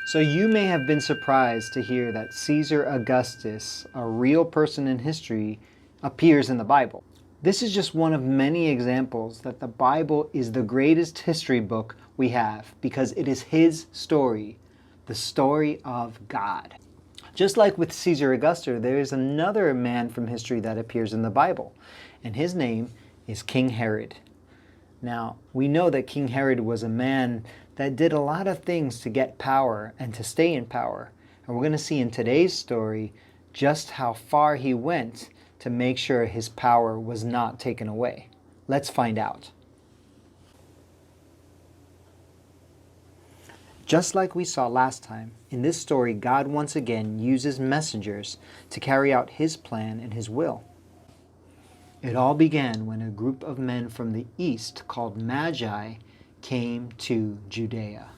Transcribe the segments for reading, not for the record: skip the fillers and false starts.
So you may have been surprised to hear that Caesar Augustus, a real person in history, appears in the Bible. This is just one of many examples that the Bible is the greatest history book we have because it is his story, the story of God. Just like with Caesar Augustus, there is another man from history that appears in the Bible, and his name is King Herod. Now, we know that King Herod was a man that did a lot of things to get power and to stay in power. And we're going to see in today's story just how far he went to make sure his power was not taken away. Let's find out. Just like we saw last time, in this story, God once again uses messengers to carry out his plan and his will. It all began when a group of men from the east called Magi came to Judea.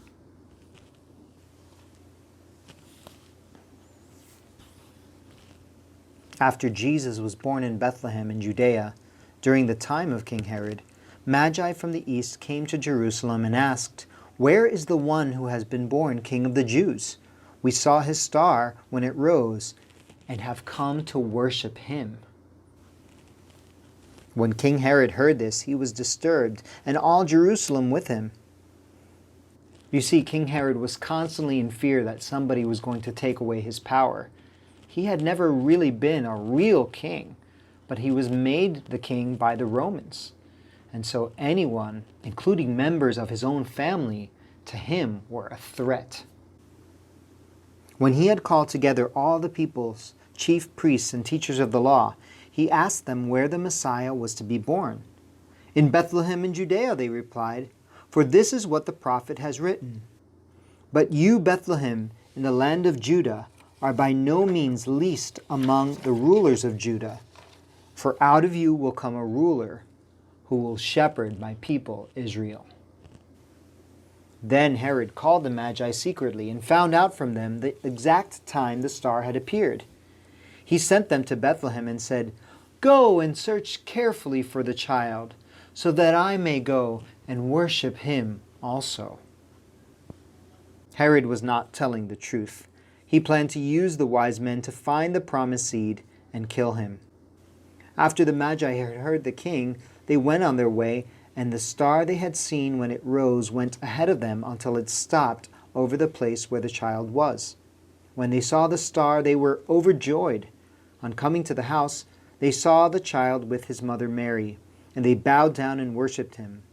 After Jesus was born in Bethlehem in Judea, during the time of King Herod, Magi from the east came to Jerusalem and asked, "Where is the one who has been born King of the Jews? We saw his star when it rose and have come to worship him." When King Herod heard this, he was disturbed, and all Jerusalem with him. You see, King Herod was constantly in fear that somebody was going to take away his power. He had never really been a real king, but he was made the king by the Romans. And so anyone, including members of his own family, to him were a threat. When he had called together all the people's chief priests and teachers of the law, he asked them where the Messiah was to be born. "In Bethlehem in Judea," they replied, "for this is what the prophet has written. But you, Bethlehem, in the land of Judah, are by no means least among the rulers of Judah, for out of you will come a ruler who will shepherd my people Israel." Then Herod called the Magi secretly and found out from them the exact time the star had appeared. He sent them to Bethlehem and said, "Go and search carefully for the child, so that I may go and worship him also." Herod was not telling the truth. He planned to use the wise men to find the promised seed and kill him. After the Magi had heard the king, they went on their way, and the star they had seen when it rose went ahead of them until it stopped over the place where the child was. When they saw the star, they were overjoyed. On coming to the house, they saw the child with his mother Mary, and they bowed down and worshipped him.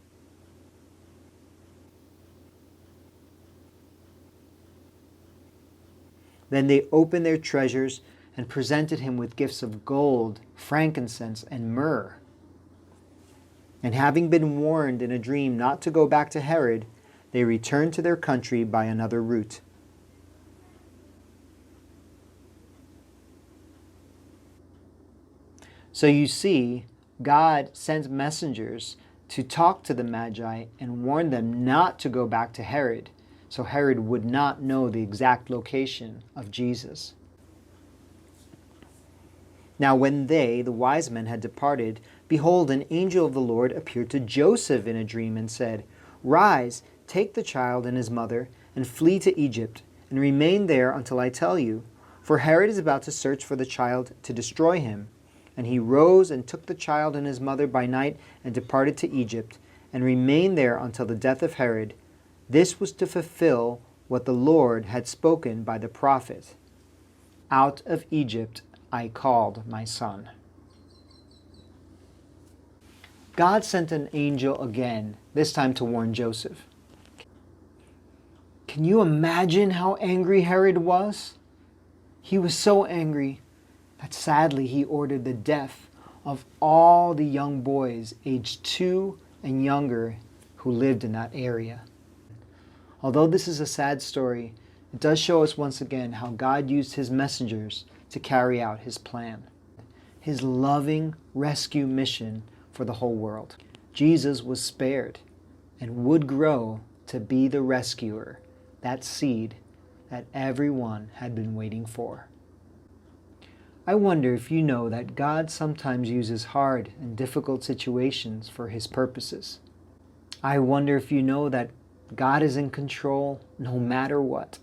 Then they opened their treasures and presented him with gifts of gold, frankincense, and myrrh. And having been warned in a dream not to go back to Herod, they returned to their country by another route. So you see, God sends messengers to talk to the Magi and warn them not to go back to Herod, so Herod would not know the exact location of Jesus. Now when they, the wise men, had departed, behold, an angel of the Lord appeared to Joseph in a dream and said, "Rise, take the child and his mother, and flee to Egypt, and remain there until I tell you, for Herod is about to search for the child to destroy him." And he rose and took the child and his mother by night and departed to Egypt, and remained there until the death of Herod. This was to fulfill what the Lord had spoken by the prophet, "Out of Egypt I called my son." God sent an angel again, this time to warn Joseph. Can you imagine how angry Herod was? He was so angry that sadly he ordered the death of all the young boys aged 2 and younger who lived in that area. Although this is a sad story, it does show us once again how God used his messengers to carry out his plan, his loving rescue mission for the whole world. Jesus was spared and would grow to be the rescuer, that seed that everyone had been waiting for. I wonder if you know that God sometimes uses hard and difficult situations for his purposes. I wonder if you know that God is in control no matter what.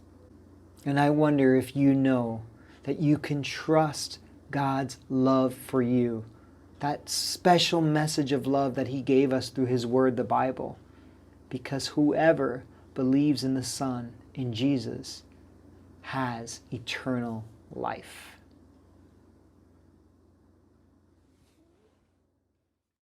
And I wonder if you know that you can trust God's love for you, that special message of love that He gave us through His Word, the Bible. Because whoever believes in the Son, in Jesus, has eternal life.